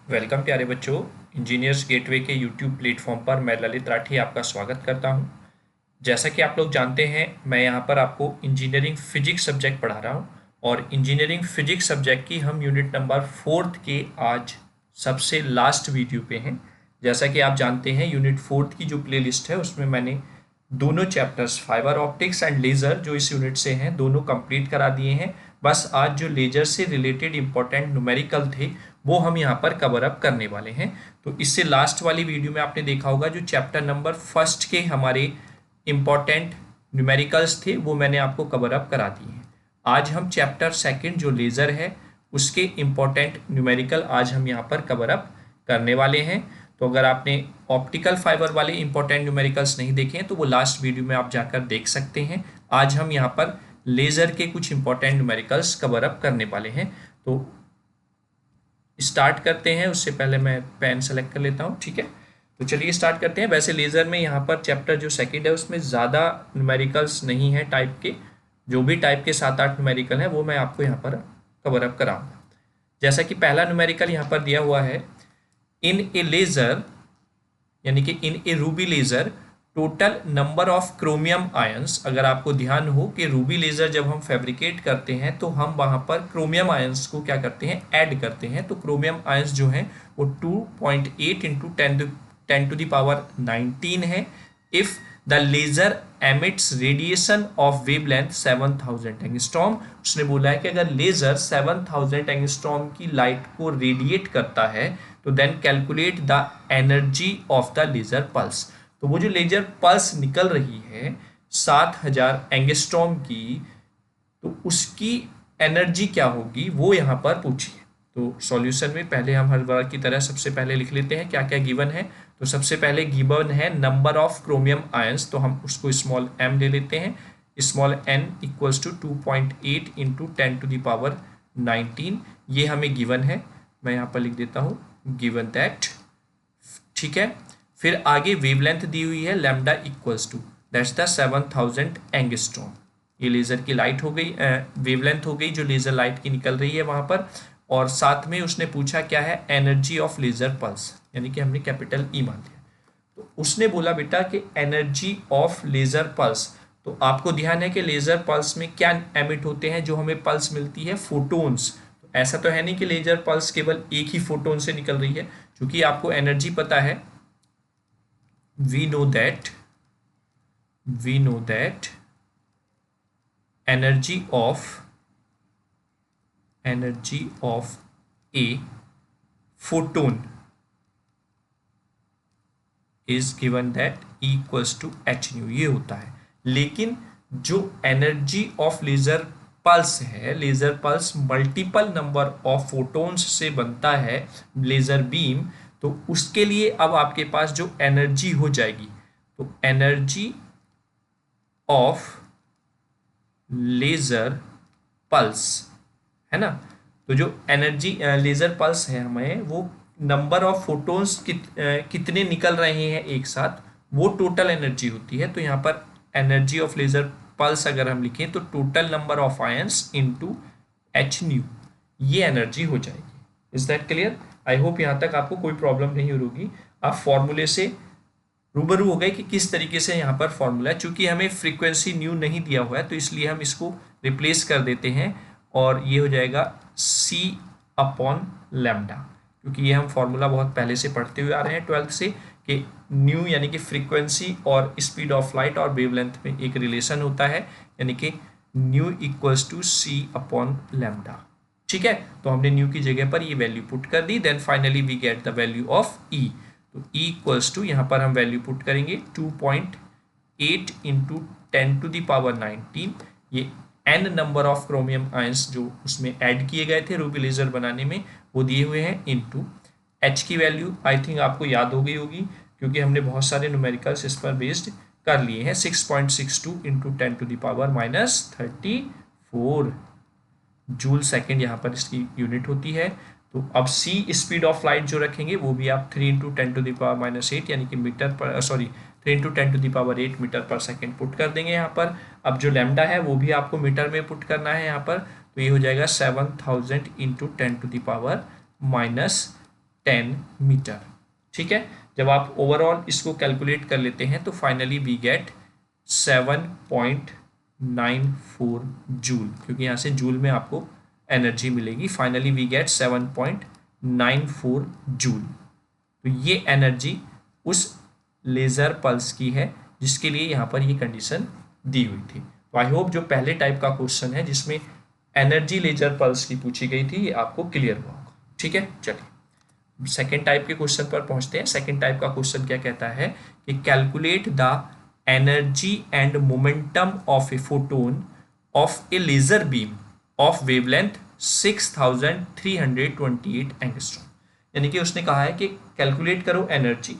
Welcome प्यारे बच्चों। Engineers gateway के यूट्यूब प्लेटफॉर्म पर मैं ललित राठी आपका स्वागत करता हूं। जैसा कि आप लोग जानते हैं, मैं यहां पर आपको इंजीनियरिंग फिजिक्स सब्जेक्ट पढ़ा रहा हूं और इंजीनियरिंग फिजिक्स सब्जेक्ट की हम यूनिट नंबर 4 के आज सबसे लास्ट वीडियो पे हैं। जैसा कि आप जानते हैं, यूनिट 4 की जो प्लेलिस्ट है उसमें मैंने दोनों chapters fibre optics and laser जो इस यूनिट से हैं दोनों कंप्लीट करा दिए हैं। बस आज जो लेजर से रिलेटेड इंपॉर्टेंट न्यूमेरिकल थे वो हम यहाँ पर कवर अप करने वाले हैं। तो इससे लास्ट वाली वीडियो में आपने देखा होगा जो चैप्टर नंबर फर्स्ट के हमारे इंपॉर्टेंट न्यूमेरिकल्स थे वो मैंने आपको कवर अप करा दिए हैं। आज हम चैप्टर सेकंड जो लेज़र है उसके इंपॉर्टेंट न्यूमेरिकल आज हम यहाँ पर कवर अप करने वाले हैं। तो अगर आपने ऑप्टिकल फाइबर वाले इंपॉर्टेंट न्यूमेरिकल्स नहीं देखे हैं तो वो लास्ट वीडियो में आप जाकर देख सकते हैं। आज हम यहाँ पर लेज़र के कुछ इंपॉर्टेंट न्यूमेरिकल्स कवर अप करने वाले हैं। तो स्टार्ट करते हैं। उससे पहले मैं पेन सेलेक्ट कर लेता हूँ, ठीक है। तो चलिए स्टार्ट करते हैं। वैसे लेज़र में यहाँ पर चैप्टर जो सेकंड है उसमें ज़्यादा न्यूमेरिकल्स नहीं है टाइप के, जो भी टाइप के 7-8 न्यूमेरिकल हैं वो मैं आपको यहाँ पर कवर अप कराऊंगा। जैसा कि पहला न्यूमेरिकल यहाँ पर दिया हुआ है, इन ए लेज़र यानी कि in a ruby laser total number of chromium ions. अगर आपको ध्यान हो कि रूबी लेज़र जब हम फैब्रिकेट करते हैं तो हम वहाँ पर क्रोमियम आयंस को क्या करते हैं, ऐड करते हैं। तो क्रोमियम आयंस जो हैं वो 2.8 इंटू 10 टू द पावर 19 है। If the laser emits radiation of wavelength 7000 angstrom. उसने बोला है कि अगर लेज़र 7000 एंगस्ट्रॉम की लाइट को रेडिएट करता है तो then calculate the energy of the laser pulse. तो वो जो लेजर पल्स निकल रही है 7000 एंगस्ट्रॉम की, तो उसकी एनर्जी क्या होगी वो यहाँ पर पूछी है। तो सॉल्यूशन में पहले हम हर बार की तरह सबसे पहले लिख लेते हैं क्या क्या गिवन है। तो सबसे पहले गिवन है नंबर ऑफ क्रोमियम आयंस, तो हम उसको स्मॉल m ले लेते हैं। Small n equals to 2.8 into 10 to the power 19, ये हमें गिवन है। मैं यहाँ पर लिख देता हूँ गिवन दैट, ठीक है। फिर आगे वेवलेंथ दी हुई है lambda equals to that's the 7000 angstrom. ये लेज़र की लाइट हो गई, वेवलेंथ हो गई जो लेज़र लाइट की निकल रही है वहाँ पर। और साथ में उसने पूछा क्या है, एनर्जी ऑफ लेज़र पल्स, यानी कि हमने कैपिटल ई मान लिया। तो उसने बोला बेटा कि एनर्जी ऑफ लेज़र पल्स। तो आपको ध्यान है कि लेज़र पल्स में क्या एमिट होते हैं, जो हमें पल्स मिलती है, फोटोन्स। तो ऐसा तो है नहीं कि लेज़र पल्स केवल एक ही फोटोन से निकल रही है, क्योंकि आपको एनर्जी पता है। we know that energy of a photon is given that E equals to h nu, ये होता है। लेकिन जो एनर्जी ऑफ लेजर पल्स है, laser pulse multiple number of photons से बनता है लेजर बीम। तो उसके लिए अब आपके पास जो एनर्जी हो जाएगी, तो एनर्जी ऑफ लेजर पल्स है ना। तो जो एनर्जी लेजर पल्स है हमें, वो नंबर ऑफ फोटोन्स कितने निकल रहे हैं एक साथ, वो टोटल एनर्जी होती है। तो यहाँ पर एनर्जी ऑफ लेजर पल्स अगर हम लिखें तो total number of ions into H new, ये एनर्जी हो जाएगी। Is that clear? I hope यहाँ तक आपको कोई प्रॉब्लम नहीं होगी। आप फॉर्मूले से रूबरू हो गए कि किस तरीके से यहाँ पर फॉर्मूला है। चूंकि हमें फ्रीक्वेंसी न्यू नहीं दिया हुआ है तो इसलिए हम इसको रिप्लेस कर देते हैं और ये हो जाएगा c अपॉन लैम्डा, क्योंकि ये हम फॉर्मूला बहुत पहले से पढ़ते हुए आ रहे हैं 12th से कि न्यू यानी कि फ्रीक्वेंसी और स्पीड ऑफ लाइट और वेवलेंथ में एक रिलेशन होता है, यानी कि nu equals to c upon lambda. ठीक है, तो हमने न्यू की जगह पर ये वैल्यू पुट कर दी। Then finally we get the value of E। तो E इक्वल्स टू यहाँ पर हम वैल्यू पुट करेंगे 2.8 इंटू 10 टू द पावर 19। ये n number of chromium ions जो उसमें ऐड किए गए थे रूबी लेजर बनाने में वो दिए हुए हैं, इनटू h की वैल्यू आई थिंक आपको याद हो गई होगी क्योंकि हमने बहुत सारे न्यूमेरिकल्स इस पर बेस्ड कर लिए हैं। 6.62 into 10 to the power -34 joule second यहाँ पर इसकी यूनिट होती है। तो अब c स्पीड ऑफ लाइट जो रखेंगे वो भी आप 3 इंटू 10 टू द पावर -8 यानी कि मीटर पर 3 into 10 to the power 8 metre पर सेकेंड पुट कर देंगे यहाँ पर। अब जो लैम्डा है वो भी आपको मीटर में पुट करना है यहाँ पर, तो ये हो जाएगा 7000 into 10 to the power 10 metre. ठीक है, जब आप ओवरऑल इसको कैलकुलेट कर लेते हैं तो फाइनली वी गेट 7.94 जूल, क्योंकि यहाँ से जूल में आपको एनर्जी मिलेगी। Finally we get 7.94 joule. तो ये एनर्जी उस लेज़र पल्स की है जिसके लिए यहाँ पर ये कंडीशन दी हुई थी। तो आई होप जो पहले टाइप का क्वेश्चन है जिसमें एनर्जी लेजर पल्स की पूछी गई थी ये आपको क्लियर हुआ होगा। ठीक है, चलिए सेकेंड टाइप के क्वेश्चन पर पहुंचते हैं। सेकेंड टाइप का क्वेश्चन क्या कहता है कि calculate the energy and momentum of a photon of a laser beam of wavelength 6328 angstrom. यानी कि उसने कहा है कि कैलकुलेट करो एनर्जी,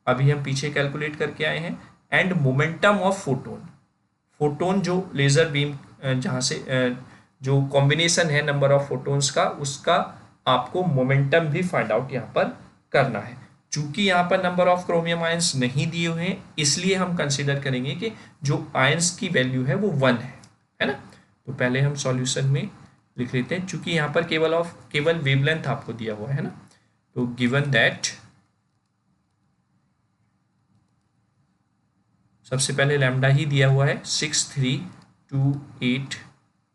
अभी हम पीछे कैलकुलेट करके आए हैं, and momentum of photon. Photon जो लेजर बीम जहाँ से जो कॉम्बिनेशन है नंबर ऑफ फोटोन्स का, उसका आपको मोमेंटम भी फाइंड आउट यहाँ पर करना है। चूंकि यहाँ पर नंबर ऑफ क्रोमियम आयंस नहीं दिए हुए हैं इसलिए हम कंसीडर करेंगे कि जो आयंस की वैल्यू है वो 1 है ना। तो पहले हम सॉल्यूशन में लिख लेते हैं, चूंकि यहाँ पर केवल वेवलेंथ आपको दिया हुआ है ना। तो गिवन दैट सबसे पहले लैम्डा ही दिया हुआ है 6328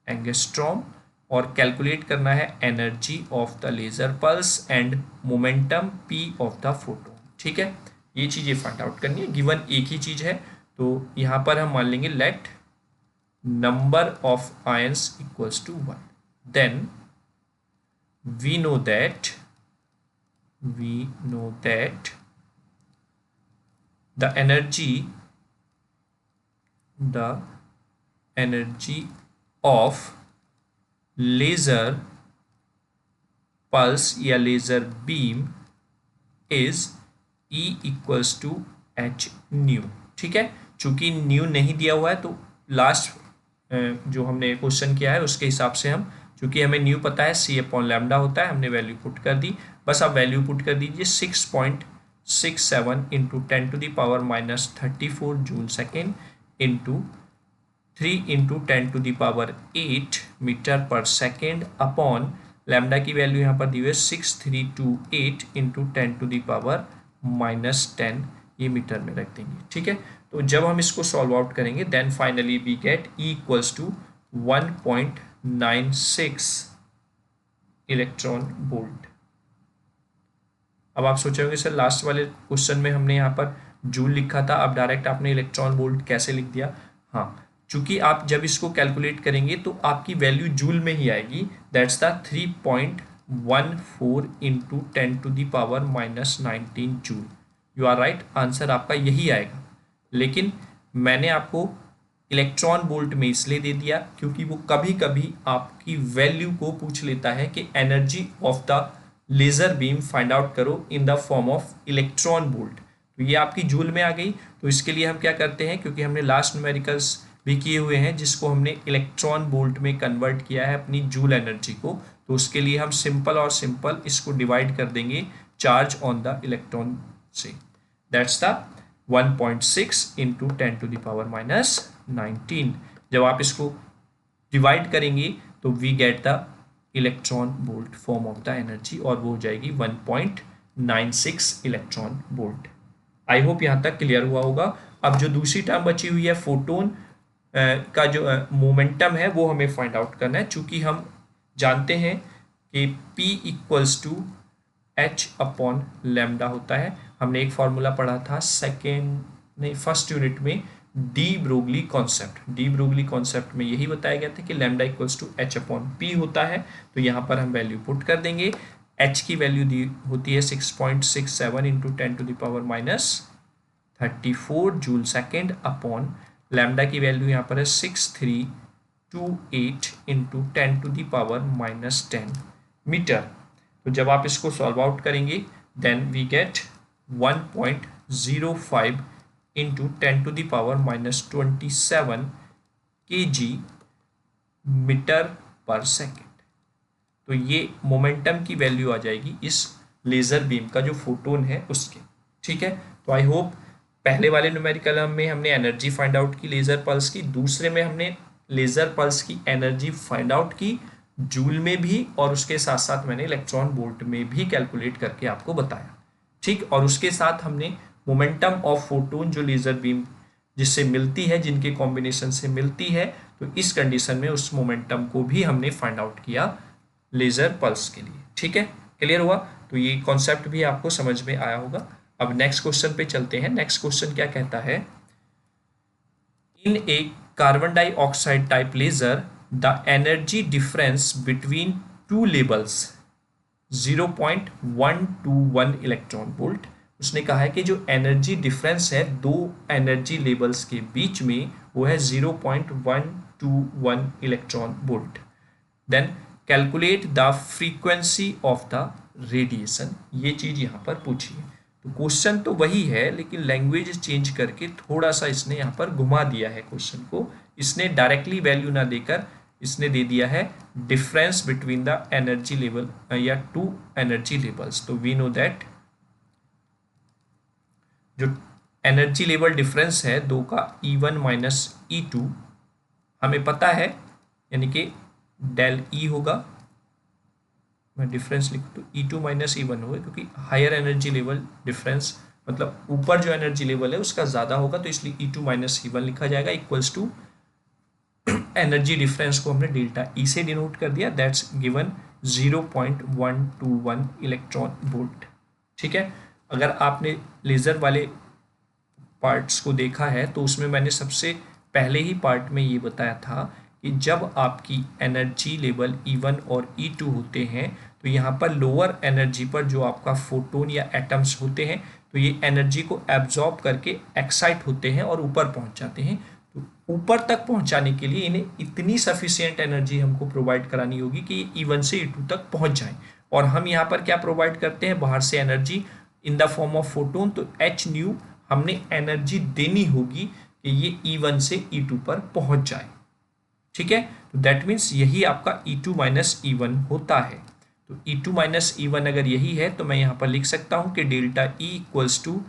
एंगस्ट्रॉम, और कैलकुलेट करना है energy of the laser pulse and momentum P of the photon. ठीक है, ये चीज़ें फाइंड आउट करनी है। गिवन एक ही चीज़ है तो यहाँ पर हम मान लेंगे let number of ions equals to 1, then we know that the energy of laser pulse या laser beam is E equals to h new. ठीक है, चूंकि न्यू नहीं दिया हुआ है तो लास्ट जो हमने क्वेश्चन किया है उसके हिसाब से हम, चूंकि हमें न्यू पता है c अपॉन लैम्डा होता है, हमने वैल्यू पुट कर दी। बस आप वैल्यू पुट कर दीजिए 6.67 into 10⁻⁻34 joule second into 3 into 10⁸ metre पर सेकेंड अपॉन लैम्डा की वैल्यू यहाँ पर दी हुई है 6328 इंटू 10⁻⁻10, ये मीटर में रख देंगे। ठीक है, तो जब हम इसको सॉल्व आउट करेंगे then finally we get E equals to 1.96 electron volt. अब आप सोचोगे सर लास्ट वाले क्वेश्चन में हमने यहाँ पर जूल लिखा था, अब डायरेक्ट आपने इलेक्ट्रॉन वोल्ट कैसे लिख दिया? हाँ, चूंकि आप जब इसको कैलकुलेट करेंगे तो आपकी वैल्यू जूल में ही आएगी, that's the 3.14 into 10⁻⁻19 joule. You are right, answer आपका यही आएगा। लेकिन मैंने आपको इलेक्ट्रॉन वोल्ट में इसलिए दे दिया क्योंकि वो कभी कभी आपकी वैल्यू को पूछ लेता है कि energy of the laser beam find out करो in the form of electron volt. तो ये आपकी जूल में आ गई। तो इसके लिए हम क्या करते हैं, क्योंकि हमने लास्ट न्यूमेरिकल्स भी किए हुए हैं जिसको हमने इलेक्ट्रॉन वोल्ट में कन्वर्ट किया है अपनी जूल एनर्जी को, तो उसके लिए हम सिंपल और सिंपल इसको डिवाइड कर देंगे चार्ज ऑन द इलेक्ट्रॉन से, दैट्स द 1.6 इंटू 10⁻⁻19। जब आप इसको डिवाइड करेंगे तो we get the electron volt form of the energy, और वो हो जाएगी 1.96 इलेक्ट्रॉन वोल्ट। आई होप यहाँ तक क्लियर हुआ होगा। अब जो दूसरी टर्म बची हुई है फोटोन का जो मोमेंटम है वो हमें फाइंड आउट करना है। चूंकि हम जानते हैं कि P equals to H upon lambda होता है। हमने एक फॉर्मूला पढ़ा था फर्स्ट यूनिट में, डी ब्रोगली कॉन्सेप्ट में यही बताया गया था कि lambda equals to H upon P होता है। तो यहाँ पर हम वैल्यू पुट कर देंगे। H की वैल्यू दी होती है 6.67 into 10⁻⁻34 joule second upon lambda की वैल्यू यहाँ पर है 6328 इंटू 10⁻⁻10 मीटर। तो जब आप इसको सॉल्व आउट करेंगे then we get 1.05 into 10⁻⁻27 kg metre पर सेकेंड। तो ये मोमेंटम की वैल्यू आ जाएगी इस लेज़र बीम का जो फोटोन है उसके। ठीक है, तो आई होप पहले वाले न्यूमेरिकल में हमने एनर्जी फाइंड आउट की लेज़र पल्स की, दूसरे में हमने लेज़र पल्स की एनर्जी फाइंड आउट की, जूल में भी और उसके साथ साथ मैंने इलेक्ट्रॉन वोल्ट में भी कैलकुलेट करके आपको बताया, ठीक। और उसके साथ हमने मोमेंटम ऑफ फोटोन जो लेजर बीम जिससे मिलती है, जिनके कॉम्बिनेशन से मिलती है, तो इस कंडीशन में उस मोमेंटम को भी हमने फाइंड आउट किया लेजर पल्स के लिए, ठीक है। क्लियर हुआ? तो ये कॉन्सेप्ट भी आपको समझ में आया होगा। अब नेक्स्ट क्वेश्चन पे चलते हैं। नेक्स्ट क्वेश्चन क्या कहता है, in a carbon dioxide type laser the energy difference between two levels 0.121 electron volt. उसने कहा है कि जो एनर्जी डिफरेंस है दो एनर्जी लेवल्स के बीच में वो है 0.121 electron volt. Then calculate the frequency of the radiation, ये चीज यहाँ पर पूछी है। तो क्वेश्चन तो वही है लेकिन लैंग्वेज चेंज करके थोड़ा सा इसने यहाँ पर घुमा दिया है क्वेश्चन को। इसने डायरेक्टली वैल्यू ना देकर इसने दे दिया है difference between the energy level या टू एनर्जी लेवल्स। तो वी नो दैट जो एनर्जी लेवल डिफरेंस है दो का E1 माइनस E2 हमें पता है, यानी कि डेल E होगा, मैं डिफरेंस लिखूँ तो E2 माइनस E1 होगा, क्योंकि हायर एनर्जी लेवल डिफरेंस मतलब ऊपर जो एनर्जी लेवल है उसका ज़्यादा होगा, तो इसलिए E2 माइनस E1 लिखा जाएगा इक्वल्स टू एनर्जी डिफरेंस को हमने डेल्टा E से डिनोट कर दिया, दैट्स गिवन 0.121 इलेक्ट्रॉन वोल्ट, ठीक है। अगर आपने लेज़र वाले पार्ट्स को देखा है तो उसमें मैंने सबसे पहले ही पार्ट में ये बताया था कि जब आपकी एनर्जी लेवल E1 और E2 होते हैं तो यहाँ पर लोअर एनर्जी पर जो आपका फोटोन या एटम्स होते हैं तो ये एनर्जी को एब्जॉर्ब करके एक्साइट होते हैं और ऊपर पहुँच जाते हैं। तो ऊपर तक पहुँचाने के लिए इन्हें इतनी सफिशियंट एनर्जी हमको प्रोवाइड करानी होगी कि ये E1 से E2 तक पहुँच जाएँ। और हम यहाँ पर क्या प्रोवाइड करते हैं, बाहर से energy in the form of photon, तो एच न्यू हमने एनर्जी देनी होगी कि ये E1 से E2 पर पहुँच जाए, ठीक है। तो दैट मीन्स यही आपका E2 माइनस E1 होता है। तो E2 माइनस E1 अगर यही है तो मैं यहाँ पर लिख सकता हूँ कि delta E equals to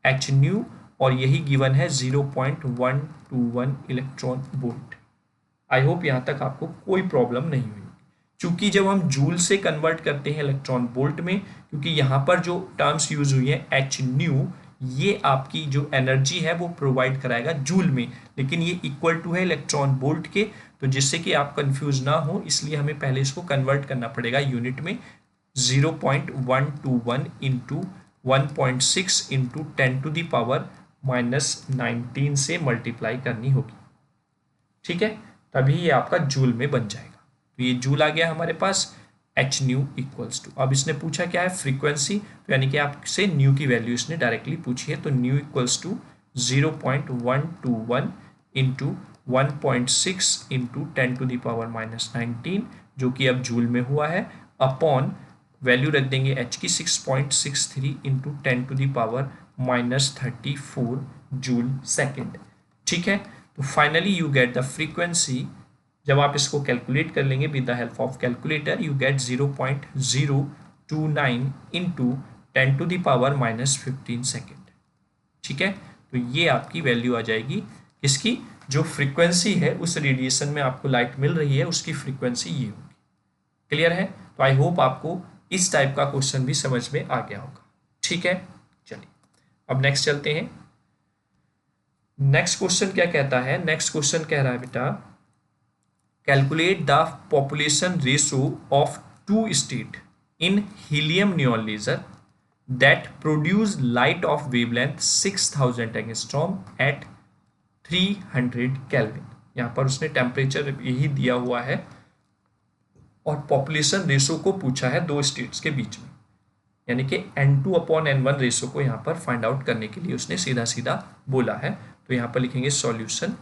H nu, और यही गिवन है 0.121 इलेक्ट्रॉन वोल्ट। आई होप यहाँ तक आपको कोई प्रॉब्लम नहीं हुई। चूंकि जब हम जूल से कन्वर्ट करते हैं इलेक्ट्रॉन वोल्ट में, क्योंकि यहाँ पर जो टर्म्स यूज हुई है एच न्यू, ये आपकी जो एनर्जी है वो प्रोवाइड कराएगा जूल में, लेकिन ये इक्वल टू है इलेक्ट्रॉन वोल्ट के, तो जिससे कि आप कंफ्यूज ना हो इसलिए हमें पहले इसको कन्वर्ट करना पड़ेगा यूनिट में। 0.121 इंटू 1.6 इंटू 10⁻⁻19 से मल्टीप्लाई करनी होगी, ठीक है, तभी ये आपका जूल में बन जाएगा। तो ये जूल आ गया हमारे पास, एच न्यू इक्वल्स टू, अब इसने पूछा क्या है फ्रीक्वेंसी, तो यानी कि आपसे न्यू की वैल्यू इसने डायरेक्टली पूछी है, तो nu equals to 0.121 into 1.6 into 10⁻⁻19 जो कि अब जूल में हुआ है, अपॉन वैल्यू रख देंगे एच की 6.63 इंटू 10⁻⁻34 जूल सेकेंड, ठीक है। तो finally you get the frequency, जब आप इसको कैलकुलेट कर लेंगे with the help of calculator, you get 0.029 into 10⁻⁻15 second, ठीक है। तो ये आपकी वैल्यू आ जाएगी, इसकी जो फ्रीक्वेंसी है उस रेडिएशन में आपको लाइट मिल रही है उसकी फ्रीक्वेंसी ये होगी। क्लियर है? तो आई होप आपको इस टाइप का क्वेश्चन भी समझ में आ गया होगा, ठीक है। चलिए अब नेक्स्ट चलते हैं। नेक्स्ट क्वेश्चन क्या कहता है, नेक्स्ट क्वेश्चन कह रहा है बेटा, calculate the population ratio of two state in helium neon laser that produce light of wavelength 6000 angstrom at 300 kelvin. यहाँ पर उसने टेम्परेचर यही दिया हुआ है और पॉपुलेशन रेशो को पूछा है दो स्टेट्स के बीच में, यानी कि N2/N1 रेशो को यहाँ पर फाइंड आउट करने के लिए उसने सीधा सीधा बोला है। तो यहाँ पर लिखेंगे सॉल्यूशन,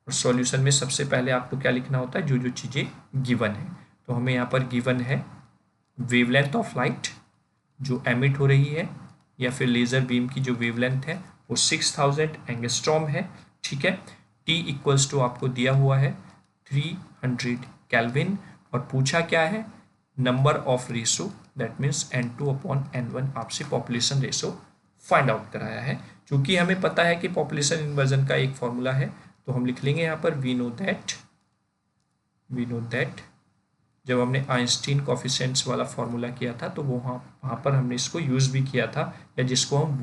और सॉल्यूशन में सबसे पहले आपको क्या लिखना होता है, जो जो चीज़ें गिवन है। तो हमें यहाँ पर गिवन है वेवलेंथ ऑफ लाइट जो एमिट हो रही है, या फिर लेज़र बीम की जो वेवलेंथ है वो 6000 एंगस्ट्रॉम है, ठीक है। T इक्वल्स टू आपको दिया हुआ है 300 केल्विन, और पूछा क्या है, number of ratio, that means N2/N1 आपसे पॉपुलेशन रेशो फाइंड आउट कराया है। क्योंकि हमें पता है कि पॉपुलेशन इन्वर्जन का एक फॉर्मूला है, तो हम लिख लेंगे यहाँ पर वी नो दैट जब हमने आइंस्टीन कोफिशिएंट्स वाला फॉर्मूला किया था तो वो वहाँ पर हमने इसको यूज़ भी किया था, या जिसको हम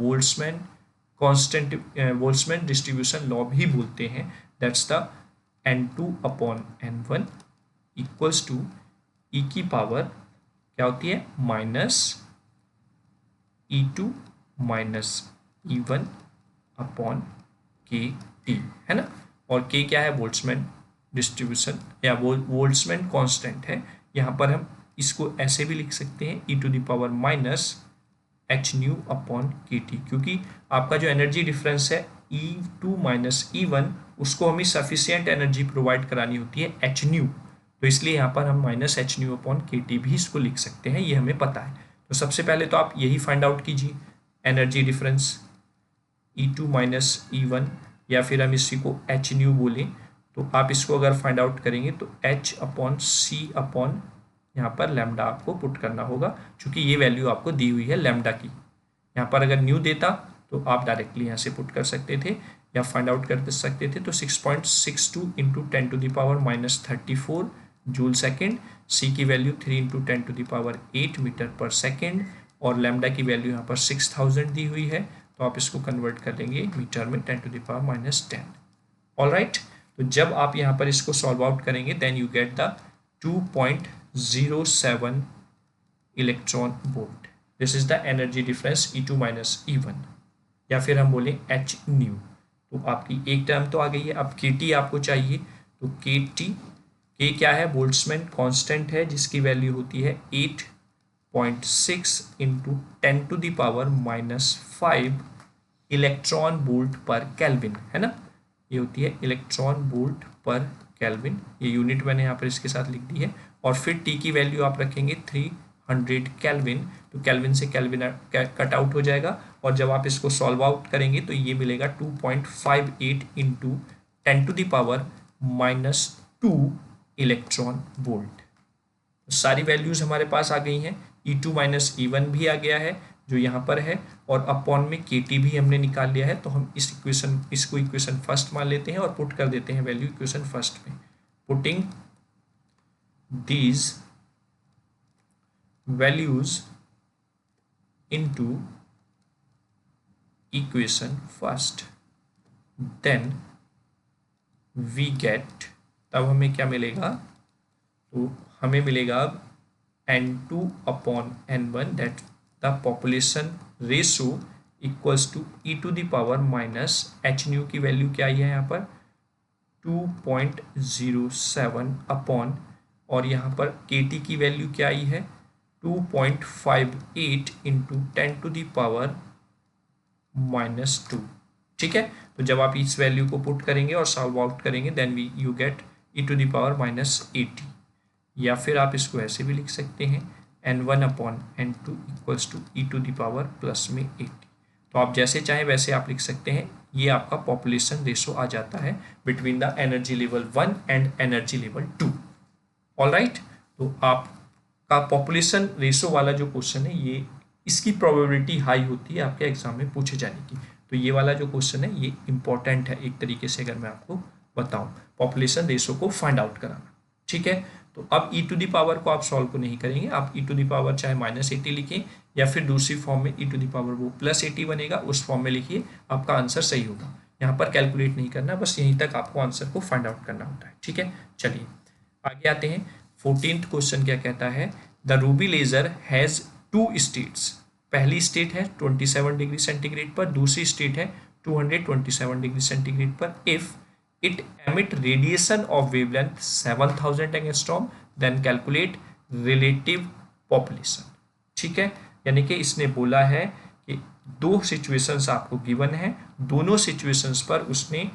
बोल्ट्जमैन डिस्ट्रीब्यूशन लॉ भी बोलते हैं। That's the n2/n1 equals to e की पावर क्या होती है minus E2 minus E1 upon KT, है ना। और K क्या है, बोल्ट्जमैन डिस्ट्रीब्यूशन या बोल्ट्जमैन कांस्टेंट है। यहाँ पर हम इसको ऐसे भी लिख सकते हैं e⁻ minus h nu upon KT, क्योंकि आपका जो एनर्जी डिफरेंस है E2 माइनस E1 उसको हमें सफिशियंट एनर्जी प्रोवाइड करानी होती है h nu, तो इसलिए यहाँ पर हम minus h nu upon KT भी इसको लिख सकते हैं, ये हमें पता है। तो सबसे पहले तो आप यही फाइंड आउट कीजिए energy difference E2 minus E1, या फिर हम इसी को h nu बोलें, तो आप इसको अगर फाइंड आउट करेंगे तो h अपॉन सी अपॉन यहाँ पर लैम्डा आपको पुट करना होगा, क्योंकि ये वैल्यू आपको दी हुई है लैम्डा की। यहाँ पर अगर न्यू देता तो आप डायरेक्टली यहाँ से पुट कर सकते थे या फाइंड आउट कर सकते थे। तो 6.62 इंटू 10⁻⁻34 जूल सेकेंड, सी की वैल्यू 3 इंटू 10⁸ मीटर पर सेकेंड, और लैम्डा की वैल्यू यहाँ पर 6000 दी हुई है, तो आप इसको कन्वर्ट कर देंगे मीटर में 10⁻⁻10। ऑलराइट, तो जब आप यहाँ पर इसको सॉल्व आउट करेंगे then you get the 2.07 electron volt. This is the energy difference E2 minus E1, या फिर हम बोलें h nu। तो आपकी एक टर्म तो आ गई है। अब KT आपको चाहिए, तो KT K क्या है, बोल्ट्जमैन कांस्टेंट है, जिसकी वैल्यू होती है 8.6 into 10⁻⁻5 electron volt per kelvin, है ना। ये होती है इलेक्ट्रॉन वोल्ट पर केल्विन, ये यूनिट मैंने यहाँ पर इसके साथ लिख दी है। और फिर T की वैल्यू आप रखेंगे 300 केल्विन, तो केल्विन से केल्विन कट आउट हो जाएगा, और जब आप इसको सॉल्व आउट करेंगे तो ये मिलेगा 2.58 इंटू 10⁻⁻2 इलेक्ट्रॉन वोल्ट। तो सारी वैल्यूज़ हमारे पास आ गई हैं। E2 माइनस E1 भी आ गया है जो यहाँ पर है, और अपॉन में KT भी हमने निकाल लिया है। तो हम इसको इक्वेशन फर्स्ट मान लेते हैं और पुट कर देते हैं वैल्यू इक्वेशन फर्स्ट में। Putting these values into equation first, then we get, तब हमें क्या मिलेगा, तो हमें मिलेगा अब n2/n1 that the population ratio equals to e⁻ h nu की वैल्यू क्या आई है यहाँ पर 2.07 अपॉन, और यहाँ पर KT की वैल्यू क्या आई है 2.58 इंटू 10⁻⁻2। ठीक है, तो जब आप इस वैल्यू को पुट करेंगे और सॉल्व आउट करेंगे देन यू गेट e⁻⁻80, या फिर आप इसको ऐसे भी लिख सकते हैं n1/n2 इक्वल्स टू e⁻+ में 80। तो आप जैसे चाहें वैसे आप लिख सकते हैं। ये आपका पॉपुलेशन रेशो आ जाता है between the energy level 1 and energy level 2। Alright, तो आपका पॉपुलेशन रेशो वाला जो क्वेश्चन है ये इसकी प्रोबेबिलिटी हाई होती है आपके एग्जाम में पूछे जाने की। तो ये वाला जो क्वेश्चन है ये इंपॉर्टेंट है एक तरीके से, अगर मैं आपको बताऊं पॉपुलेशन रेशो को फाइंड आउट कराना। ठीक है, तो अब e⁻ को आप सॉल्व को नहीं करेंगे, आप e⁻ चाहे -80 लिखें या फिर दूसरी फॉर्म में e⁻ वो +80 बनेगा, उस फॉर्म में लिखिए, आपका आंसर सही होगा। यहाँ पर कैलकुलेट नहीं करना, बस यहीं तक आपको आंसर को फाइंड आउट करना होता है। ठीक है, चलिए आगे आते हैं। 14th क्वेश्चन क्या कहता है, the ruby laser has 2 states. पहली स्टेट है 27 डिग्री सेंटीग्रेड पर, दूसरी स्टेट है 227 डिग्री सेंटीग्रेड पर। If it emit radiation of wavelength 7000 angstrom then calculate relative population। ठीक है, यानी कि इसने बोला है कि 2 सिचुएशंस आपको गिवन है, दोनों सिचुएशंस पर उसने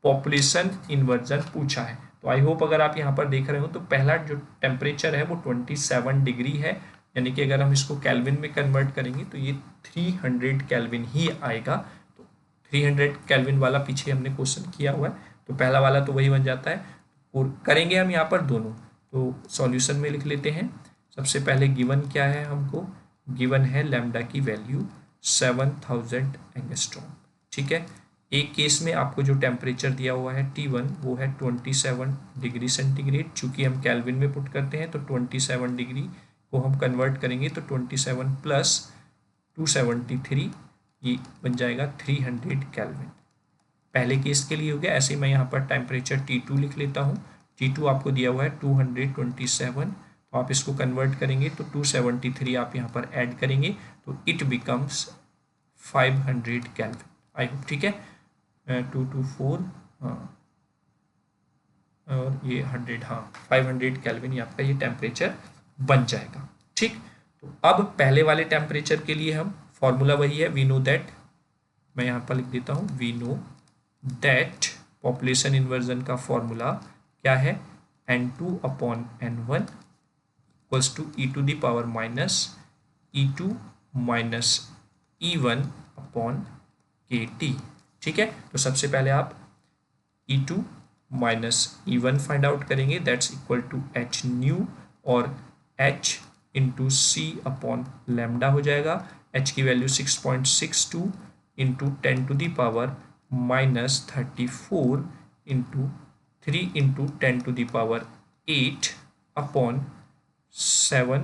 पॉपुलेशन इन्वर्जन पूछा है। तो आई होप अगर आप यहाँ पर देख रहे हो तो पहला जो टेम्परेचर है वो 27 डिग्री है, यानी कि अगर हम इसको केल्विन में कन्वर्ट करेंगे तो ये 300 केल्विन ही आएगा। तो 300 केल्विन वाला पीछे हमने क्वेश्चन किया हुआ है, तो पहला वाला तो वही बन जाता है। और करेंगे हम यहाँ पर दोनों, तो सॉल्यूशन में लिख लेते हैं। सबसे पहले गिवन क्या है, हमको गिवन है लैम्डा की वैल्यू 7000 एंगस्ट्रॉम। ठीक है, एक केस में आपको जो टेम्परेचर दिया हुआ है T1 वो है 27 डिग्री सेंटीग्रेड। चूँकि हम केल्विन में पुट करते हैं तो 27 डिग्री को हम कन्वर्ट करेंगे तो 27 प्लस 273 ये बन जाएगा 300 केल्विन। पहले केस के लिए हो गया। ऐसे ही मैं यहाँ पर टेम्परेचर T2 लिख लेता हूँ। T2 आपको दिया हुआ है 227, तो आप इसको कन्वर्ट करेंगे तो 273 आप यहाँ पर ऐड करेंगे तो it becomes 500 kelvin. I hope ठीक है। 224 हाँ और ये 100, हाँ 500 केल्विन ये आपका ये टेम्परेचर बन जाएगा। ठीक, तो अब पहले वाले टेम्परेचर के लिए हम फॉर्मूला वही है, वी नो दैट, मैं यहाँ पर लिख देता हूँ, we know that population inversion का फॉर्मूला क्या है, n2 upon n1 equals to e to the power minus e2 minus e1 upon kt। ठीक है, तो सबसे पहले आप E2 minus E1 find out करेंगे, that's equal to h nu और h into c upon lambda हो जाएगा। h की value 6.62 into 10 to the power minus 34 into 3 into 10 to the power 8 अपॉन 7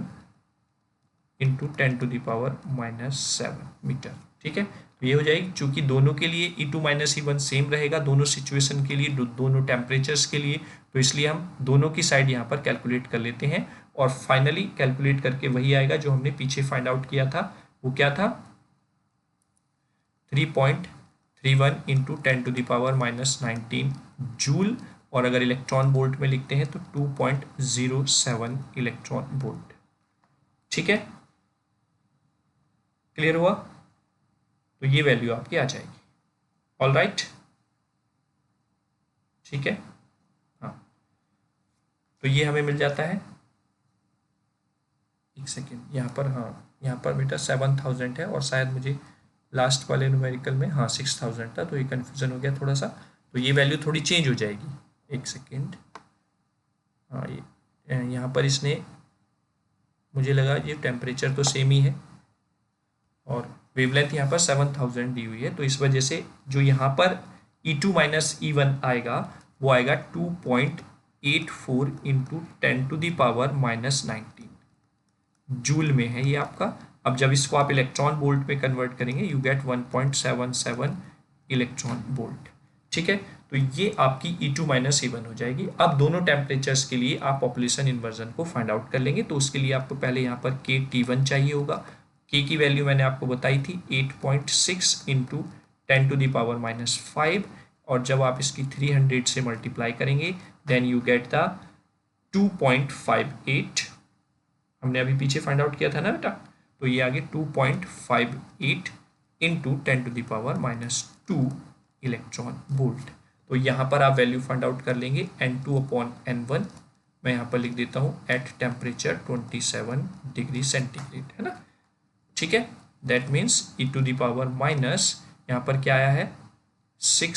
into 10 to the power minus 7 metre. ठीक है, तो ये हो जाएगी। चूंकि दोनों के लिए E2 माइनस E1 सेम रहेगा, दोनों सिचुएशन के लिए, दोनों टेम्परेचर्स के लिए, तो इसलिए हम दोनों की साइड यहाँ पर कैलकुलेट कर लेते हैं और फाइनली कैलकुलेट करके वही आएगा जो हमने पीछे फाइंड आउट किया था। वो क्या था, 3.31 into 10 to the power minus 19 joule, और अगर इलेक्ट्रॉन वोल्ट में लिखते हैं तो 2.07 इलेक्ट्रॉन वोल्ट। ठीक है, क्लियर हुआ, तो ये वैल्यू आपकी आ जाएगी। ऑल राइट, ठीक है, हाँ, तो ये हमें मिल जाता है। एक सेकेंड, यहाँ पर, हाँ यहाँ पर बेटा 7000 है और शायद मुझे लास्ट वाले न्यूमेरिकल में हाँ 6000 था, तो ये कन्फ्यूज़न हो गया थोड़ा सा, तो ये वैल्यू थोड़ी चेंज हो जाएगी। एक सेकेंड, हाँ ये यहाँ पर इसने, मुझे लगा ये टेम्परेचर तो सेम ही है और वेवलेंथ यहाँ पर 7000 दी हुई है, तो इस वजह से जो यहाँ पर E2 माइनस E1 आएगा वो आएगा 2.84 into 10 to the power minus 19 joule में है ये आपका। अब जब इसको आप इलेक्ट्रॉन वोल्ट में कन्वर्ट करेंगे यू गेट 1.77 इलेक्ट्रॉन वोल्ट। ठीक है, तो ये आपकी E2 माइनस E1 हो जाएगी। अब दोनों टेम्परेचर्स के लिए आप पॉपुलेशन इन्वर्जन को फाइंड आउट कर लेंगे, तो उसके लिए आपको पहले यहाँ पर KT1 चाहिए होगा। K की वैल्यू मैंने आपको बताई थी 8.6 into 10 to the power minus 5, और जब आप इसकी 300 से मल्टीप्लाई करेंगे देन यू गेट द 2.58। हमने अभी पीछे फाइंड आउट किया था ना बेटा, तो ये आगे 2.58 into 10 to the power minus 2 electron volt. तो यहाँ पर आप वैल्यू फाइंड आउट कर लेंगे n2 अपॉन n1, मैं यहाँ पर लिख देता हूँ एट टेम्परेचर 27 डिग्री सेंटीग्रेड, है ना। ठीक है, that means E to the power minus, यहाँ पर क्या आया है 1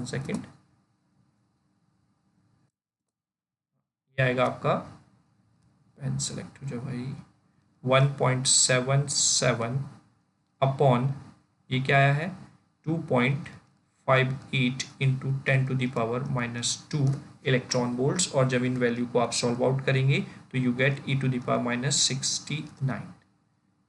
सेकेंड, ये आएगा आपका, पेन सेलेक्ट हो जाए भाई, 1.77 अपॉन ये क्या आया है 2.58 into 10 to the power minus 2 electron volts, और जब इन वैल्यू को आप सॉल्व आउट करेंगे तो you get E to the power minus 69।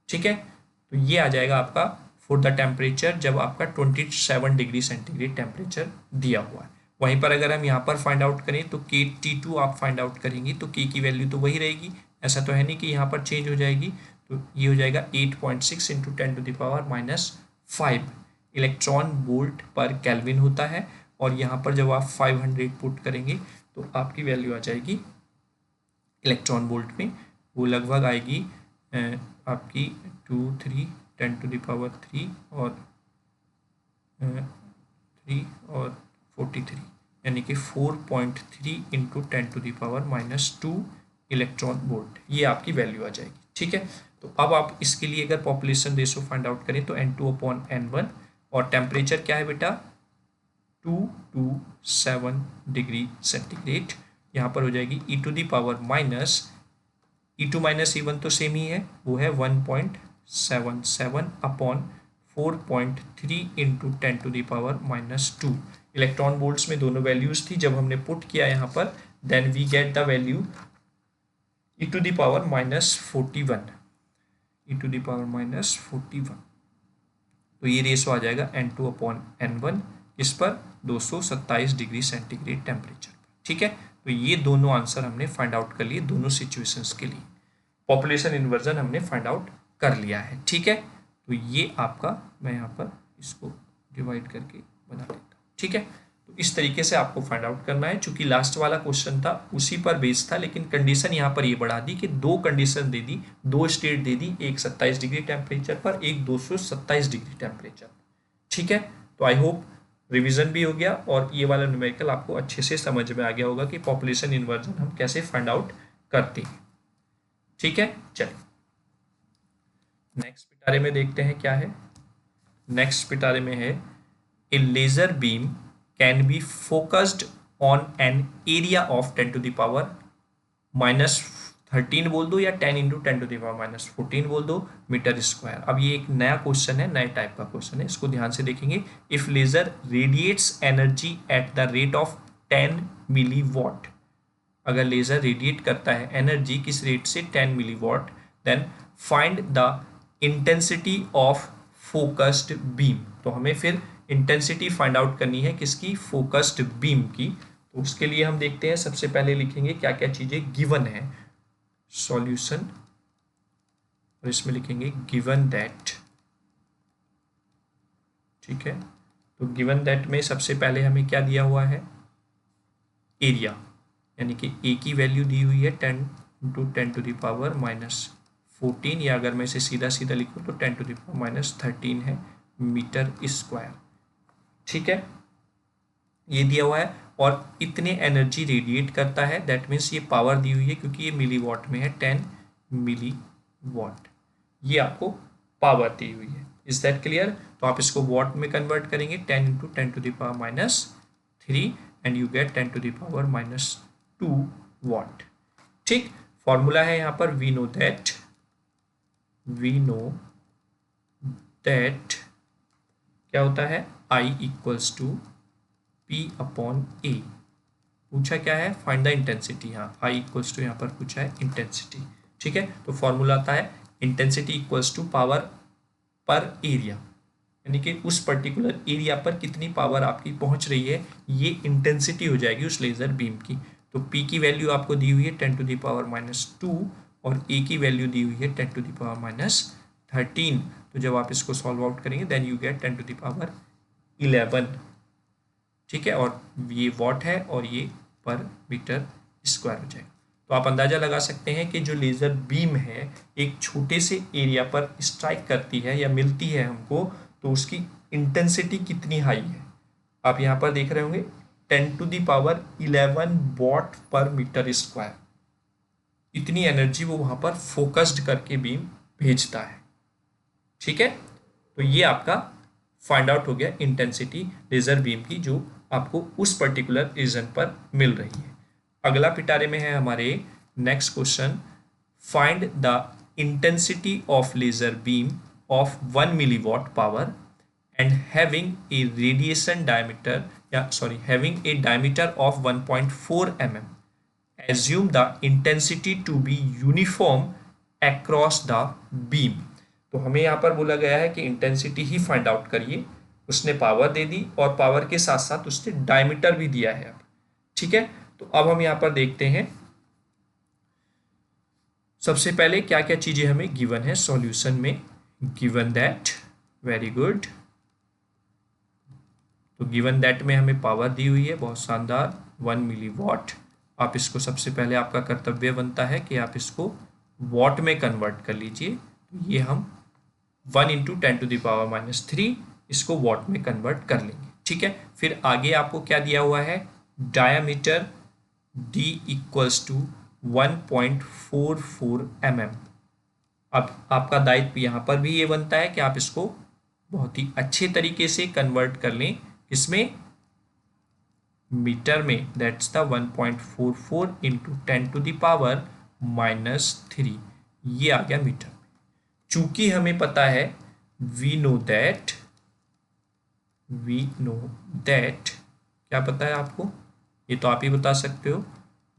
ठीक है, तो ये आ जाएगा आपका फॉर द टेम्परेचर जब आपका 27 डिग्री सेंटीग्रेड टेम्परेचर दिया हुआ है। वहीं पर अगर हम यहाँ पर फाइंड आउट करें तो KT2 आप फाइंड आउट करेंगे तो K की वैल्यू तो वही रहेगी, ऐसा तो है नहीं कि यहाँ पर चेंज हो जाएगी, तो ये हो जाएगा 8.6 into 10 to the power minus 5 electron volt per kelvin होता है, और यहाँ पर जब आप 500 पुट करेंगे तो आपकी वैल्यू आ जाएगी इलेक्ट्रॉन वोल्ट में, वो लगभग आएगी आपकी 2 3 10 टू द पावर 3 और 43, यानी कि 4.3 into 10 to the power minus 2 electron volt, ये आपकी वैल्यू आ जाएगी। ठीक है, तो अब आप इसके लिए अगर पॉपुलेशन रेशो फाइंड आउट करें तो n2 अपॉन n1, और टेम्परेचर क्या है बेटा 227 डिग्री सेंटीग्रेड, यहाँ पर हो जाएगी E to the power minus E2 minus E1 तो सेम ही है, वो है 1.77 अपॉन 4.3 इंटू 10⁻⁻²। इलेक्ट्रॉन वोल्ट्स में दोनों वैल्यूज थी, जब हमने पुट किया यहाँ पर then we get the value e⁻⁻41, e⁻⁻41। तो ये रेशो आ जाएगा N2/N1 इस पर 227 डिग्री सेंटीग्रेड टेम्परेचर पर। ठीक है, तो ये दोनों आंसर हमने फाइंड आउट कर लिए दोनों सिचुएशंस के लिए। पॉपुलेशन इन्वर्जन हमने फाइंड आउट कर लिया है। ठीक है, तो ये आपका, मैं यहाँ पर इसको डिवाइड करके बना देता हूँ। ठीक है, तो इस तरीके से आपको फाइंड आउट करना है। चूंकि लास्ट वाला क्वेश्चन था उसी पर बेस्ड था, लेकिन कंडीशन यहाँ पर ये बढ़ा दी कि दो कंडीशन दे दी, दो स्टेट दे दी, एक 27 डिग्री टेम्परेचर पर, एक 227 डिग्री टेम्परेचर। ठीक है, तो आई होप रिवीजन भी हो गया और ये वाला न्यूमेरिकल आपको अच्छे से समझ में आ गया होगा कि पॉपुलेशन इन्वर्जन हम कैसे फाइंड आउट करते हैं। ठीक है, चलिए नेक्स्ट पिटारे में देखते हैं क्या है। नेक्स्ट पिटारे में है a laser beam can be focused on an area of 10⁻⁻13 बोल दो या 10 इंटू 10⁻⁻14 बोल दो मीटर स्क्वायर। अब ये एक नया क्वेश्चन है, नए टाइप का क्वेश्चन है, इसको ध्यान से देखेंगे। If laser radiates energy at the rate of 10 milliwatt, अगर लेजर रेडिएट करता है एनर्जी किस रेट से, 10 milliwatt, then find the intensity of focused beam. तो हमें फिर इंटेंसिटी फाइंड आउट करनी है किसकी, फोकस्ड बीम की। तो उसके लिए हम देखते हैं, सबसे पहले लिखेंगे क्या क्या चीजें गिवन है, सॉल्यूशन, और इसमें लिखेंगे गिवन दैट। ठीक है, तो गिवन दैट में सबसे पहले हमें क्या दिया हुआ है, एरिया, यानी कि ए की वैल्यू दी हुई है 10 इंटू 10⁻⁻14, या अगर मैं इसे सीधा सीधा लिखूँ तो 10⁻⁻13 है मीटर स्क्वायर। ठीक है, ये दिया हुआ है और इतने एनर्जी रेडिएट करता है, दैट मीन्स ये पावर दी हुई है क्योंकि ये मिलीवॉट में है, 10 मिलीवॉट, ये आपको पावर दी हुई है। Is that clear? तो आप इसको वॉट में कन्वर्ट करेंगे, 10 into 10⁻⁻3 and you get 10⁻⁻2 what. ठीक, फॉर्मूला है यहाँ पर, वी नो दैट क्या होता है, I इक्वल्स टू P/A। पूछा क्या है, फाइंड द इंटेंसिटी। हाँ, I इक्वल्स टू यहाँ पर पूछा है इंटेंसिटी। ठीक है, तो फॉर्मूला आता है इंटेंसिटी इक्वल्स टू पावर पर एरिया, यानी कि उस पर्टिकुलर एरिया पर कितनी पावर आपकी पहुंच रही है, ये इंटेंसिटी हो जाएगी उस लेजर बीम की। तो P की वैल्यू आपको दी हुई है 10⁻⁻2 और A की वैल्यू दी हुई है 10⁻⁻13। तो जब आप इसको सॉल्व आउट करेंगे देन यू गेट 10⁻11। ठीक है, और ये वॉट है और ये पर मीटर स्क्वायर हो जाएगा। तो आप अंदाजा लगा सकते हैं कि जो लेजर बीम है एक छोटे से एरिया पर स्ट्राइक करती है या मिलती है हमको, तो उसकी इंटेंसिटी कितनी हाई है। आप यहाँ पर देख रहे होंगे 10⁻11 वॉट पर मीटर स्क्वायर, इतनी एनर्जी वो वहां पर फोकस्ड करके बीम भेजता है। ठीक है, तो ये आपका फाइंड आउट हो गया इंटेंसिटी लेजर बीम की, जो आपको उस पर्टिकुलर रीजन पर मिल रही है। अगला पिटारे में है हमारे next question, find the intensity of laser beam of 1 milliwatt power and having a radiation diameter having a diameter of 1.4 mm. Assume the intensity to be uniform across the beam. तो हमें यहाँ पर बोला गया है कि इंटेंसिटी ही find out करिए। उसने पावर दे दी और पावर के साथ साथ उसने डायमीटर भी दिया है। अब ठीक है, तो अब हम यहाँ पर देखते हैं सबसे पहले क्या क्या चीजें हमें गिवन है सॉल्यूशन में। गिवन दैट, वेरी गुड, तो गिवन दैट में हमें पावर दी हुई है, बहुत शानदार, 1 मिलीवॉट। आप इसको सबसे पहले आपका कर्तव्य बनता है कि आप इसको वॉट में कन्वर्ट कर लीजिए। ये हम 1 इंटू 10⁻⁻3 इसको वॉट में कन्वर्ट कर लेंगे। ठीक है, फिर आगे आपको क्या दिया हुआ है, diameter D equals to 1.44 mm। अब आपका दायित्व यहाँ पर भी ये बनता है कि आप इसको बहुत ही अच्छे तरीके से कन्वर्ट कर लें, इसमें मीटर में, दैट्स द 1.44 इंटू 10⁻⁻3, ये आ गया मीटर में। चूंकि हमें पता है वी नो दैट क्या पता है आपको, ये तो आप ही बता सकते हो,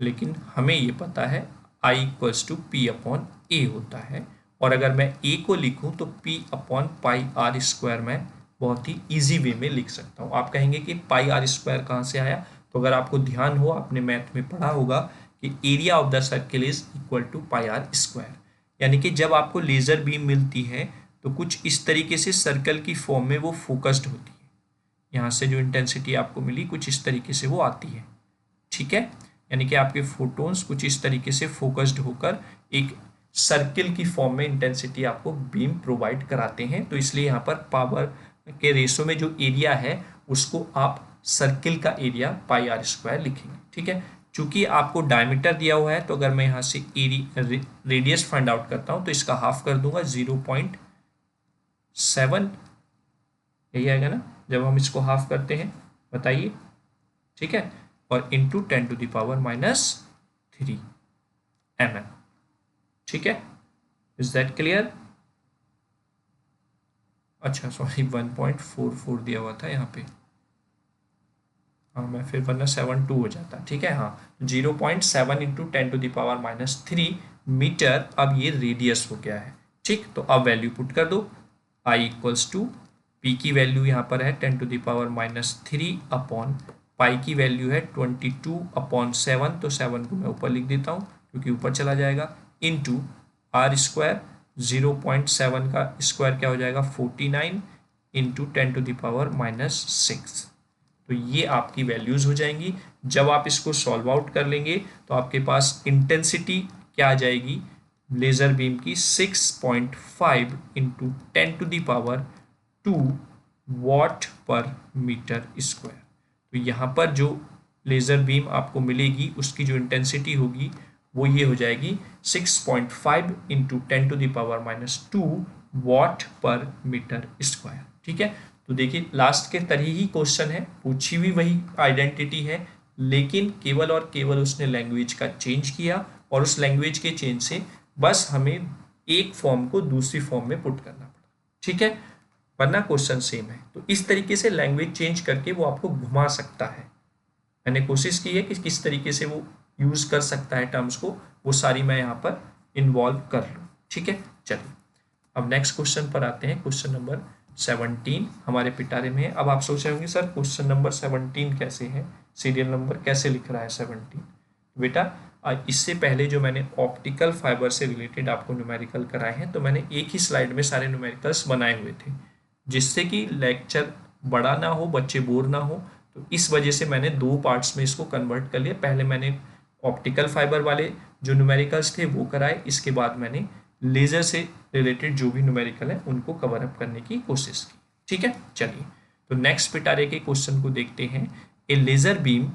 लेकिन हमें ये पता है I equals to P upon A होता है। और अगर मैं ए को लिखूं तो P upon pi r square में बहुत ही ईजी वे में लिख सकता हूँ। आप कहेंगे कि पाई आर स्क्वायर कहाँ से आया, तो अगर आपको ध्यान हो, आपने मैथ में पढ़ा होगा कि area of the circle is equal to pi r square. यानी कि जब आपको लेज़र बीम मिलती है तो कुछ इस तरीके से सर्कल की फॉर्म में वो फोकस्ड होती है। यहाँ से जो इंटेंसिटी आपको मिली कुछ इस तरीके से वो आती है, ठीक है। यानी कि आपके फोटोन्स कुछ इस तरीके से फोकस्ड होकर एक सर्किल की फॉर्म में इंटेंसिटी आपको बीम प्रोवाइड कराते हैं। तो इसलिए यहाँ पर पावर के रेशो में जो एरिया है उसको आप सर्किल का एरिया पाई आर स्क्वायर लिखेंगे, ठीक है। चूंकि आपको डायमीटर दिया हुआ है तो अगर मैं यहाँ से रेडियस फाइंड आउट करता हूँ तो इसका हाफ कर दूंगा 0.7, यही आएगा ना जब हम इसको हाफ करते हैं, बताइए, ठीक है। और इंटू 10⁻³ mm, ठीक है। Is that clear? अच्छा सॉरी 1.44 दिया हुआ था यहाँ पे, हाँ मैं फिर वरना 7.2 हो जाता, ठीक है। हाँ 0.7 इंटू 10⁻³ मीटर, अब ये रेडियस हो गया है, ठीक। तो अब वैल्यू पुट कर दो, आई इक्वल्स टू पी की वैल्यू यहाँ पर है 10⁻³ अपॉन पाई की वैल्यू है 22/7, तो 7 को मैं ऊपर लिख देता हूँ क्योंकि ऊपर चला जाएगा, इंटू आर स्क्वायर 0.7 का स्क्वायर क्या हो जाएगा 49 इंटू 10⁻⁻6। तो ये आपकी वैल्यूज़ हो जाएंगी। जब आप इसको सॉल्व आउट कर लेंगे तो आपके पास इंटेंसिटी क्या आ जाएगी लेज़र बीम की 6.5 इंटू 10⁻² वॉट पर मीटर स्क्वायर। तो यहाँ पर जो लेज़र बीम आपको मिलेगी उसकी जो इंटेंसिटी होगी वो ये हो जाएगी 6.5 इंटू 10⁻² वॉट पर मीटर स्क्वायर, ठीक है। तो देखिए लास्ट के तरह ही क्वेश्चन है, पूछी भी वही आइडेंटिटी है, लेकिन केवल और केवल उसने लैंग्वेज का चेंज किया और उस लैंग्वेज के चेंज से बस हमें एक फॉर्म को दूसरी फॉर्म में पुट करना पड़ा, ठीक है, वरना क्वेश्चन सेम है। तो इस तरीके से लैंग्वेज चेंज करके वो आपको घुमा सकता है। मैंने कोशिश की है कि किस तरीके से वो यूज़ कर सकता है टर्म्स को, वो सारी मैं यहाँ पर इन्वॉल्व कर लूँ, ठीक है। चलिए अब नेक्स्ट क्वेश्चन पर आते हैं। क्वेश्चन नंबर 17 हमारे पिटारे में है। अब आप सोच रहे होंगे सर क्वेश्चन नंबर 17 कैसे है, सीरियल नंबर कैसे लिख रहा है 17? बेटा इससे पहले जो मैंने ऑप्टिकल फाइबर से रिलेटेड आपको न्यूमेरिकल कराए हैं तो मैंने एक ही स्लाइड में सारे न्यूमेरिकल्स बनाए हुए थे, जिससे कि लेक्चर बड़ा ना हो, बच्चे बोर ना हो। तो इस वजह से मैंने 2 पार्ट्स में इसको कन्वर्ट कर लिया। पहले मैंने ऑप्टिकल फाइबर वाले जो न्यूमेरिकल्स थे वो कराए, इसके बाद मैंने लेज़र से रिलेटेड जो भी न्यूमेरिकल है उनको कवर अप करने की कोशिश की, ठीक है। चलिए तो नेक्स्ट पिटारे के क्वेश्चन को देखते हैं। A laser beam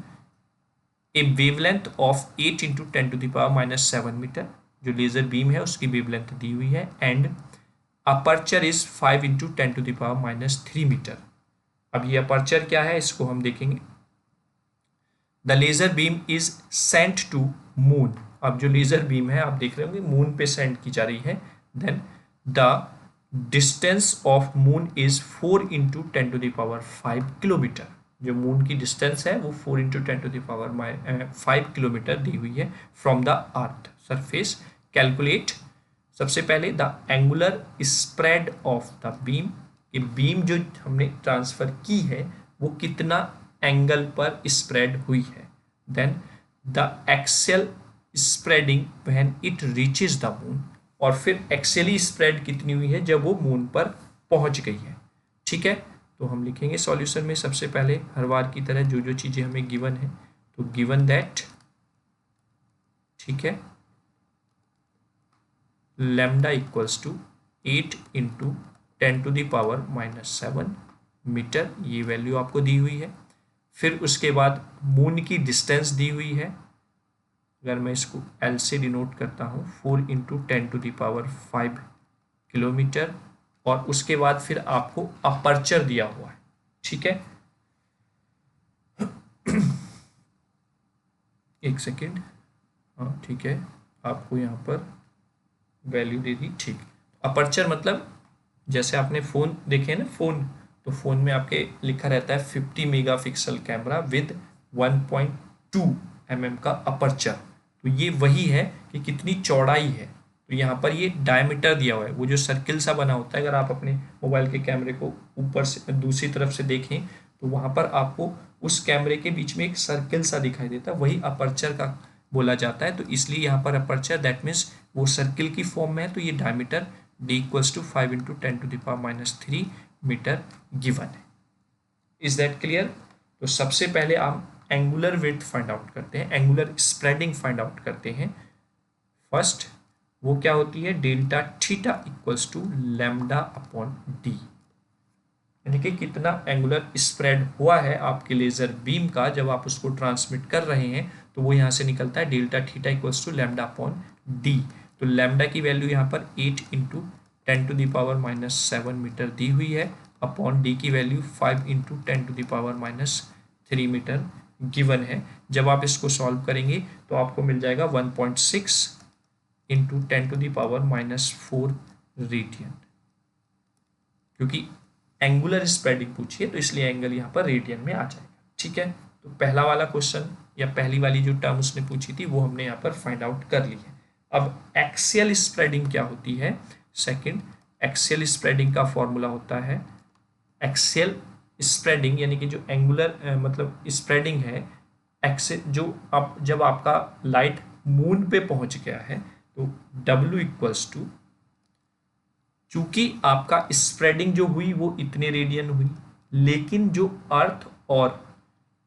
a wavelength of 8 into 10⁻⁻7 metre, जो लेज़र बीम है उसकी वेवलेंथ दी हुई है, and aperture is 5 into 10⁻³ metre. अब ये अपर्चर क्या है इसको हम देखेंगे। The laser beam is sent to moon, अब जो लेज़र बीम है आप देख रहे होंगे मून पे सेंड की जा रही है। Then the distance of moon is 4 into 10⁵ kilometre, जो मून की डिस्टेंस है वो 4 इंटू 10⁵ किलोमीटर दी हुई है from the earth surface. Calculate सबसे पहले the angular spread of the beam, ये बीम जो हमने ट्रांसफर की है वो कितना एंगल पर स्प्रेड हुई है। Then the actual spreading when it reaches the moon, और फिर एक्सेली स्प्रेड कितनी हुई है जब वो मून पर पहुंच गई है, ठीक है। तो हम लिखेंगे सॉल्यूशन में सबसे पहले हर बार की तरह जो जो चीज़ें हमें गिवन है, तो गिवन दैट, ठीक है, lambda equals to 8 into 10⁻⁻7 metre, ये वैल्यू आपको दी हुई है। फिर उसके बाद मून की डिस्टेंस दी हुई है, अगर मैं इसको एल से डिनोट करता हूँ 4 इंटू 10⁵ किलोमीटर, और उसके बाद फिर आपको अपर्चर दिया हुआ है, ठीक है। एक सेकेंड, हाँ ठीक है, आपको यहाँ पर वैल्यू दे दी, ठीक। अपर्चर मतलब जैसे आपने फ़ोन देखे ना, फ़ोन, तो फ़ोन में आपके लिखा रहता है 50 मेगापिक्सल कैमरा विद 1.2 mm का अपर्चर। तो ये वही है कि कितनी चौड़ाई है। तो यहाँ पर ये डायमीटर दिया हुआ है, वो जो सर्किल सा बना होता है, अगर आप अपने मोबाइल के कैमरे को ऊपर से दूसरी तरफ से देखें तो वहाँ पर आपको उस कैमरे के बीच में एक सर्किल सा दिखाई देता है, वही अपर्चर का बोला जाता है। तो इसलिए यहाँ पर अपर्चर दैट मीन्स वो सर्किल की फॉर्म में है, तो ये diameter d equals to 5 into 10⁻³ metre given है। Is that clear? तो सबसे पहले हम एंगुलर विड्थ फाइंड आउट करते हैं, एंगुलर स्प्रेडिंग फाइंड आउट करते हैं। फर्स्ट वो क्या होती है, delta theta equals to lambda upon D, यानी कि कितना एंगुलर स्प्रेड हुआ है आपके लेजर बीम का जब आप उसको ट्रांसमिट कर रहे हैं, तो वो यहाँ से निकलता है delta theta equals to lambda upon D. तो लैम्डा की वैल्यू यहाँ पर 8 इंटू 10⁻⁻7 मीटर दी हुई है, अपॉन डी की वैल्यू 5 इंटू 10⁻³ मीटर गिवन है। जब आप इसको सॉल्व करेंगे तो आपको मिल जाएगा 1.6 इंटू 10⁻⁻4 रेडियन। क्योंकि एंगुलर स्प्रेडिंग पूछिए तो इसलिए एंगल यहाँ पर रेडियन में आ जाएगा। ठीक है, तो पहला वाला क्वेश्चन या पहली वाली जो टर्म उसने पूछी थी वो हमने यहाँ पर फाइंड आउट कर ली है। अब एक्सियल स्प्रेडिंग क्या होती है? सेकंड, एक्सियल स्प्रेडिंग का फॉर्मूला होता है, एक्सियल स्प्रेडिंग यानी कि जो एंगुलर मतलब स्प्रेडिंग है, जो आप जब आपका लाइट मून पे पहुंच गया है तो W इक्वल्स टू, चूंकि आपका स्प्रेडिंग जो हुई वो इतने रेडियन हुई, लेकिन जो अर्थ और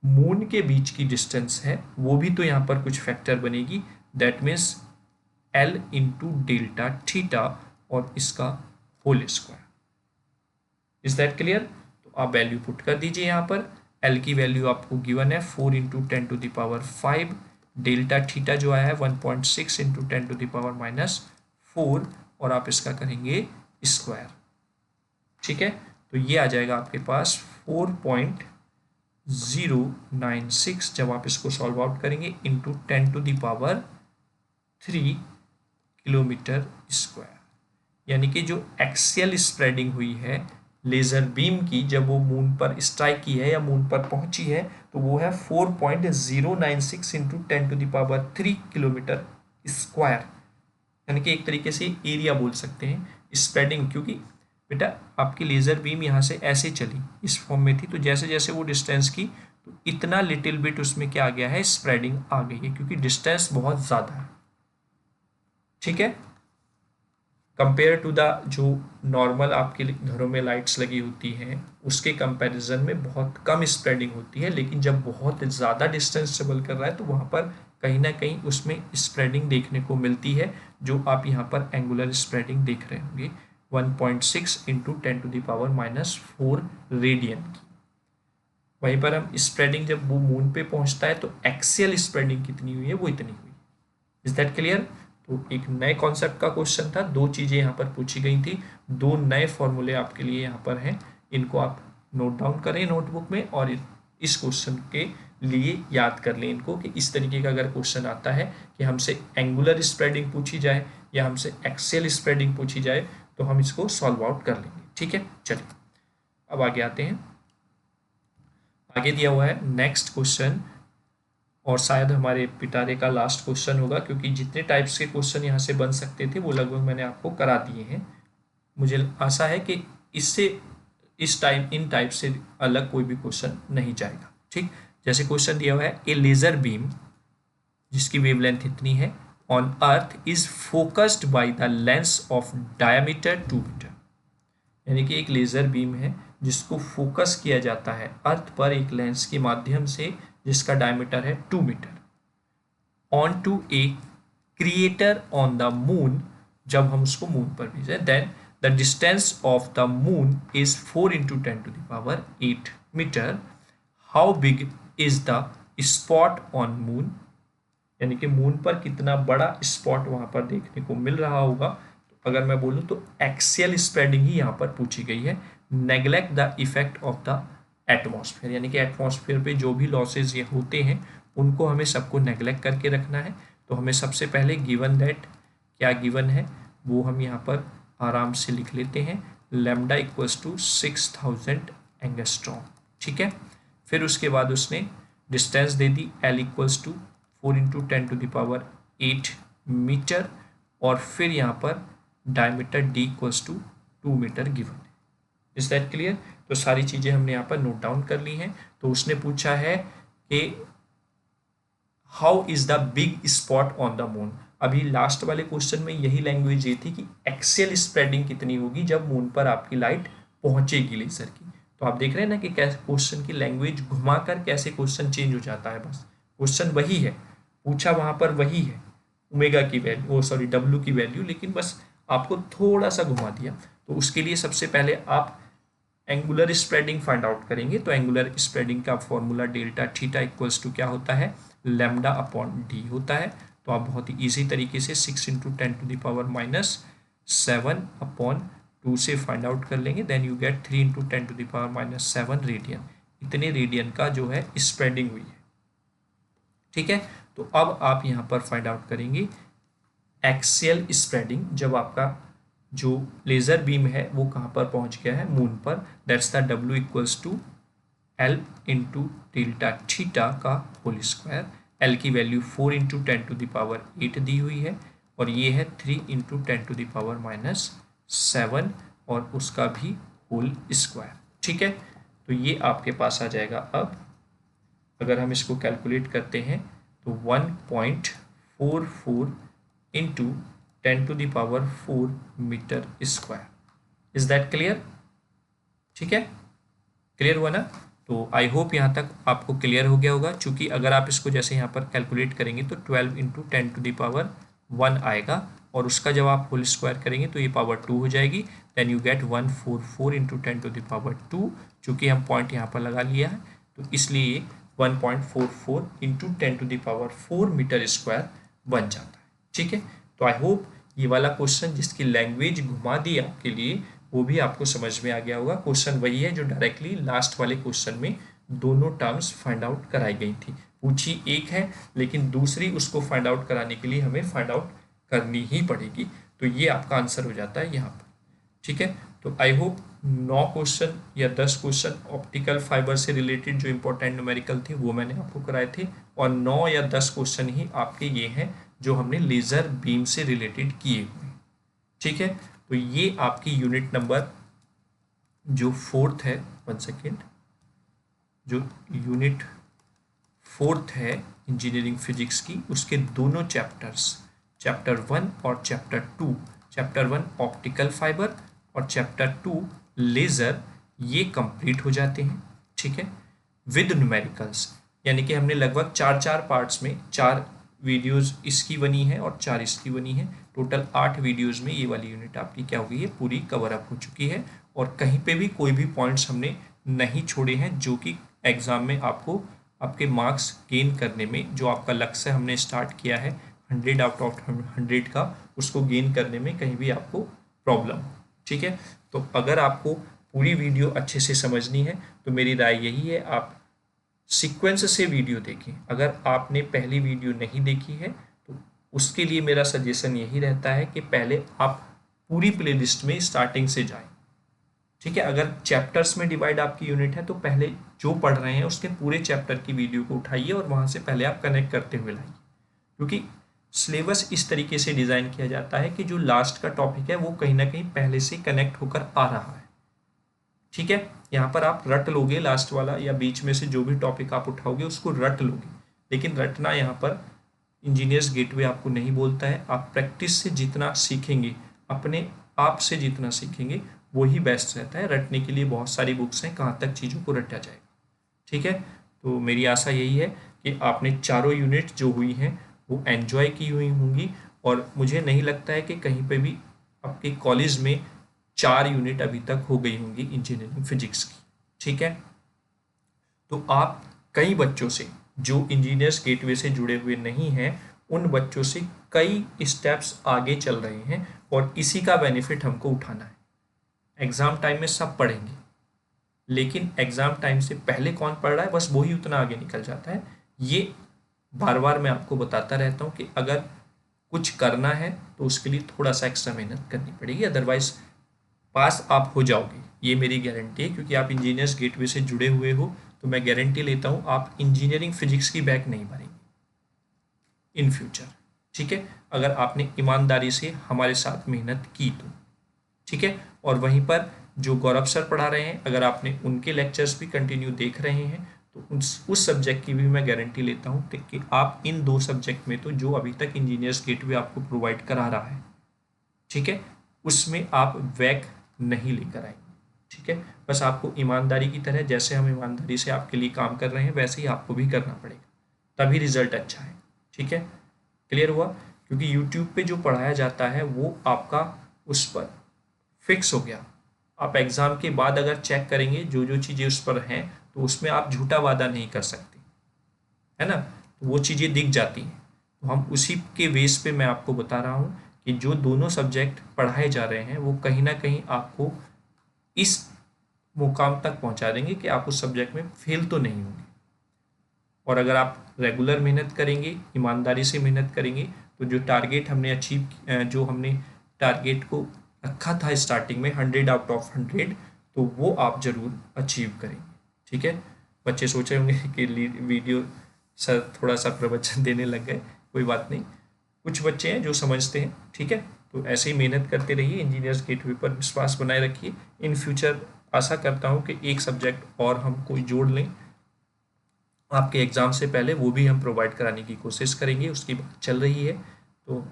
मून के बीच की डिस्टेंस है वो भी तो यहाँ पर कुछ फैक्टर बनेगी, that means L into delta theta और इसका whole square. Is that clear? तो आप वैल्यू पुट कर दीजिए यहाँ पर। L की वैल्यू आपको गिवन है 4 इंटू 10⁻5, डेल्टा थीटा जो आया है 1.6 इंटू 10⁻⁻4, और आप इसका करेंगे स्क्वायर। ठीक है, तो ये आ जाएगा आपके पास 4.096 जब आप इसको सॉल्व आउट करेंगे इंटू 10⁻³ किलोमीटर स्क्वायर। यानी कि जो एक्सियल स्प्रेडिंग हुई है लेजर बीम की जब वो मून पर स्ट्राइक की है या मून पर पहुंची है, तो वो है 4.096 इंटू 10⁻³ किलोमीटर स्क्वायर, यानी कि एक तरीके से एरिया बोल सकते हैं स्प्रेडिंग। क्योंकि बेटा आपकी लेज़र बीम यहाँ से ऐसे चली, इस फॉर्म में थी, तो जैसे जैसे वो डिस्टेंस की तो इतना लिटिल बिट उसमें क्या आ गया है, स्प्रेडिंग आ गई है, क्योंकि डिस्टेंस बहुत ज़्यादा है। ठीक है, कंपेयर टू द जो नॉर्मल आपके घरों में लाइट्स लगी होती हैं उसके कंपैरिजन में बहुत कम स्प्रेडिंग होती है, लेकिन जब बहुत ज़्यादा डिस्टेंस ट्रेवल कर रहा है तो वहाँ पर कहीं ना कहीं उसमें स्प्रेडिंग देखने को मिलती है, जो आप यहाँ पर एंगुलर स्प्रेडिंग देख रहे होंगे 1.6 इंटू 10⁻⁻4 रेडियन की। वहीं पर हम स्प्रेडिंग जब वो मून पे पहुंचता है तो एक्सियल स्प्रेडिंग कितनी हुई है, वो इतनी हुई। Is that clear? तो एक नए कॉन्सेप्ट का क्वेश्चन था, दो चीज़ें यहाँ पर पूछी गई थी, दो नए फॉर्मूले आपके लिए यहाँ पर हैं, इनको आप नोट डाउन करें नोटबुक में और इस क्वेश्चन के लिए याद कर लें इनको, कि इस तरीके का अगर क्वेश्चन आता है कि हमसे एंगुलर स्प्रेडिंग पूछी जाए या हमसे एक्सियल स्प्रेडिंग पूछी जाए तो हम इसको सॉल्व आउट कर लेंगे। ठीक है, चलिए अब आगे आते हैं। आगे दिया हुआ है नेक्स्ट क्वेश्चन, और शायद हमारे पिटारे का लास्ट क्वेश्चन होगा, क्योंकि जितने टाइप्स के क्वेश्चन यहाँ से बन सकते थे वो लगभग मैंने आपको करा दिए हैं। मुझे आशा है कि इससे इन टाइप से अलग कोई भी क्वेश्चन नहीं जाएगा। ठीक, जैसे क्वेश्चन दिया हुआ है, ए लेजर बीम जिसकी वेवलेंथ इतनी है on earth is focused by the lens of diameter 2 metre, यानी कि एक लेजर बीम है जिसको फोकस किया जाता है अर्थ पर एक लेंस के माध्यम से जिसका डायमीटर है 2 metre, on to a crater on the moon, जब हम उसको मून पर भेजें, then the distance of the moon is 4 into 10⁸ metre, how big is the spot on moon, यानी कि मून पर कितना बड़ा स्पॉट वहां पर देखने को मिल रहा होगा। तो अगर मैं बोलूँ तो एक्सियल स्प्रेडिंग ही यहाँ पर पूछी गई है, neglect the effect of the atmosphere, यानी कि एटमॉस्फेयर पे जो भी लॉसेज ये होते हैं उनको हमें सबको नेग्लेक्ट करके रखना है। तो हमें सबसे पहले गिवन दैट क्या गिवन है वो हम यहाँ पर आराम से लिख लेते हैं, लैम्डा इक्वल्स टू 6000 एंगस्ट्रॉम। ठीक है, फिर उसके बाद उसने डिस्टेंस दे दी L equals to 4 into 10⁸ metre, और फिर यहाँ पर diameter D equals to 2 metre given है। Is that clear? तो सारी चीज़ें हमने यहाँ पर नोट डाउन कर ली हैं। तो उसने पूछा है कि how is the big spot on the moon. अभी लास्ट वाले क्वेश्चन में यही लैंग्वेज ये थी कि एक्सियल स्प्रेडिंग कितनी होगी जब मून पर आपकी लाइट पहुंचेगी लेजर की। तो आप देख रहे हैं ना कि कैसे क्वेश्चन की लैंग्वेज घुमाकर कैसे क्वेश्चन चेंज हो जाता है। बस क्वेश्चन वही है, पूछा वहां पर वही है, ओमेगा की वैल्यू, सॉरी डब्ल्यू की वैल्यू, लेकिन बस आपको थोड़ा सा घुमा दिया। तो उसके लिए सबसे पहले आप एंगुलर स्प्रेडिंग फाइंड आउट करेंगे। तो एंगुलर स्प्रेडिंग का formula delta theta equals to क्या होता है, लैम्डा अपॉन डी होता है। तो आप बहुत ही ईजी तरीके से 6 इंटू 10⁻⁻7 अपॉन 2 से फाइंड आउट कर लेंगे। Then you get 3 into 10⁻⁻7 radian. इतने रेडियन का जो है स्प्रेडिंग हुई है। ठीक है, तो अब आप यहाँ पर फाइंड आउट करेंगे एक्सियल स्प्रेडिंग, जब आपका जो लेज़र बीम है वो कहाँ पर पहुँच गया है, मून पर। That's the W equals to L into delta theta का होल स्क्वायर। L की वैल्यू 4 इंटू 10⁸ दी हुई है, और ये है 3 इंटू 10⁻⁻7 और उसका भी होल स्क्वायर। ठीक है, तो ये आपके पास आ जाएगा। अब अगर हम इसको कैलकुलेट करते हैं तो 1.44 into 10⁻⁴ metre square. Is that clear? ठीक है, क्लियर हुआ ना? तो आई होप यहाँ तक आपको क्लियर हो गया होगा। चूंकि अगर आप इसको जैसे यहाँ पर कैलकुलेट करेंगे तो 12 इंटू 10⁻1 आएगा, और उसका जब आप होल स्क्वायर करेंगे तो ये पावर 2 हो जाएगी। Then you get 144 into 10⁻2। चूँकि हम पॉइंट यहाँ पर लगा लिया है तो इसलिए ये 1.44 इंटू 10⁻4 मीटर स्क्वायर बन जाता है। ठीक है, तो आई होप ये वाला क्वेश्चन जिसकी लैंग्वेज घुमा दी आपके लिए वो भी आपको समझ में आ गया होगा। क्वेश्चन वही है जो डायरेक्टली लास्ट वाले क्वेश्चन में दोनों टर्म्स फाइंड आउट कराई गई थी। पूछी एक है लेकिन दूसरी उसको फाइंड आउट कराने के लिए हमें फाइंड आउट करनी ही पड़ेगी। तो ये आपका आंसर हो जाता है यहाँ पर। ठीक है, तो आई होप 9 क्वेश्चन या 10 क्वेश्चन ऑप्टिकल फाइबर से रिलेटेड जो इंपॉर्टेंट न्यूमेरिकल थे वो मैंने आपको कराए थे, और 9 या 10 क्वेश्चन ही आपके ये हैं जो हमने लेज़र बीम से रिलेटेड किए हुए। ठीक है, तो ये आपकी यूनिट नंबर जो 4th है, 1 सेकेंड, जो यूनिट 4th है इंजीनियरिंग फिजिक्स की, उसके दोनों चैप्टर्स, चैप्टर 1 और चैप्टर 2, चैप्टर 1 ऑप्टिकल फाइबर और चैप्टर 2 लेज़र, ये कंप्लीट हो जाते हैं। ठीक है, विद न्यूमेरिकल्स, यानी कि हमने लगभग 4 पार्ट्स में 4 वीडियोस इसकी बनी है और 4 इसकी बनी है। टोटल 8 वीडियोस में ये वाली यूनिट आपकी क्या हो गई है, पूरी कवर अप हो चुकी है, और कहीं पे भी कोई भी पॉइंट्स हमने नहीं छोड़े हैं जो कि एग्ज़ाम में आपको आपके मार्क्स गेन करने में, जो आपका लक्ष्य हमने स्टार्ट किया है 100 आउट ऑफ 100 का, उसको गेन करने में कहीं भी आपको प्रॉब्लम हो। ठीक है, तो अगर आपको पूरी वीडियो अच्छे से समझनी है तो मेरी राय यही है, आप सीक्वेंस से वीडियो देखें। अगर आपने पहली वीडियो नहीं देखी है तो उसके लिए मेरा सजेशन यही रहता है कि पहले आप पूरी प्लेलिस्ट में स्टार्टिंग से जाएं। ठीक है, अगर चैप्टर्स में डिवाइड आपकी यूनिट है तो पहले जो पढ़ रहे हैं उसके पूरे चैप्टर की वीडियो को उठाइए और वहाँ से पहले आप कनेक्ट करते हुए लाइए, क्योंकि सिलेबस इस तरीके से डिज़ाइन किया जाता है कि जो लास्ट का टॉपिक है वो कहीं ना कहीं पहले से कनेक्ट होकर आ रहा है। ठीक है, यहाँ पर आप रट लोगे लास्ट वाला, या बीच में से जो भी टॉपिक आप उठाओगे उसको रट लोगे, लेकिन रटना यहाँ पर इंजीनियर्स गेटवे आपको नहीं बोलता है। आप प्रैक्टिस से जितना सीखेंगे, अपने आप से जितना सीखेंगे वही बेस्ट रहता है। रटने के लिए बहुत सारी बुक्स हैं, कहाँ तक चीज़ों को रटा जाएगा। ठीक है, तो मेरी आशा यही है कि आपने चारों यूनिट जो हुई हैं वो एन्जॉय की हुई होंगी, और मुझे नहीं लगता है कि कहीं पे भी आपके कॉलेज में 4 यूनिट अभी तक हो गई होंगी इंजीनियरिंग फिजिक्स की। ठीक है, तो आप कई बच्चों से जो इंजीनियर्स गेटवे से जुड़े हुए नहीं हैं उन बच्चों से कई स्टेप्स आगे चल रहे हैं, और इसी का बेनिफिट हमको उठाना है। एग्ज़ाम टाइम में सब पढ़ेंगे, लेकिन एग्ज़ाम टाइम से पहले कौन पढ़ रहा है बस वही उतना आगे निकल जाता है। ये बार बार मैं आपको बताता रहता हूँ कि अगर कुछ करना है तो उसके लिए थोड़ा सा एक्स्ट्रा मेहनत करनी पड़ेगी, अदरवाइज पास आप हो जाओगे, ये मेरी गारंटी है, क्योंकि आप इंजीनियर्स गेटवे से जुड़े हुए हो, तो मैं गारंटी लेता हूँ आप इंजीनियरिंग फिजिक्स की बैक नहीं भरेंगे इन फ्यूचर। ठीक है, अगर आपने ईमानदारी से हमारे साथ मेहनत की तो। ठीक है, और वहीं पर जो गौरव सर पढ़ा रहे हैं, अगर आपने उनके लेक्चर्स भी कंटिन्यू देख रहे हैं तो उस सब्जेक्ट की भी मैं गारंटी लेता हूँ कि आप इन 2 सब्जेक्ट में तो जो अभी तक इंजीनियर्स गेटवे आपको प्रोवाइड करा रहा है, ठीक है, उसमें आप वैक नहीं लेकर आएंगे। ठीक है, बस आपको ईमानदारी की तरह, जैसे हम ईमानदारी से आपके लिए काम कर रहे हैं, वैसे ही आपको भी करना पड़ेगा, तभी रिजल्ट अच्छा है। ठीक है, क्लियर हुआ? क्योंकि यूट्यूब पे जो पढ़ाया जाता है वो आपका उस पर फिक्स हो गया। आप एग्ज़ाम के बाद अगर चेक करेंगे जो जो चीज़ें उस पर हैं, तो उसमें आप झूठा वादा नहीं कर सकते, है ना, तो वो चीज़ें दिख जाती हैं। तो हम उसी के बेस पे मैं आपको बता रहा हूँ कि जो दोनों सब्जेक्ट पढ़ाए जा रहे हैं वो कहीं ना कहीं आपको इस मुकाम तक पहुँचा देंगे कि आप उस सब्जेक्ट में फेल तो नहीं होंगे। और अगर आप रेगुलर मेहनत करेंगे, ईमानदारी से मेहनत करेंगे, तो जो टारगेट हमने जो हमने टारगेट को रखा था स्टार्टिंग में 100 आउट ऑफ 100, तो वो आप ज़रूर अचीव करेंगे। ठीक है, बच्चे सोच रहे होंगे कि वीडियो सर थोड़ा सा प्रवचन देने लग गए, कोई बात नहीं, कुछ बच्चे हैं जो समझते हैं। ठीक है, तो ऐसे ही मेहनत करते रहिए, इंजीनियर्स गेटवे पर विश्वास बनाए रखिए। इन फ्यूचर आशा करता हूँ कि एक सब्जेक्ट और हम कोई जोड़ लें आपके एग्ज़ाम से पहले, वो भी हम प्रोवाइड कराने की कोशिश करेंगे, उसकी बात चल रही है। तो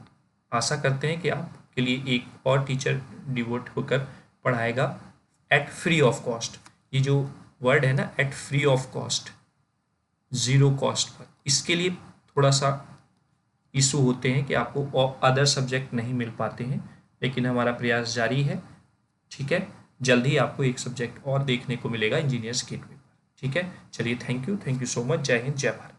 आशा करते हैं कि आपके लिए एक और टीचर डिवोट होकर पढ़ाएगा एट फ्री ऑफ कॉस्ट। ये जो वर्ड है ना, at free of cost, zero cost पर, इसके लिए थोड़ा सा इशू होते हैं कि आपको अदर सब्जेक्ट नहीं मिल पाते हैं, लेकिन हमारा प्रयास जारी है। ठीक है, जल्द ही आपको एक सब्जेक्ट और देखने को मिलेगा इंजीनियर्स गेटवे पर। ठीक है, चलिए, थैंक यू सो मच। जय हिंद, जय भारत।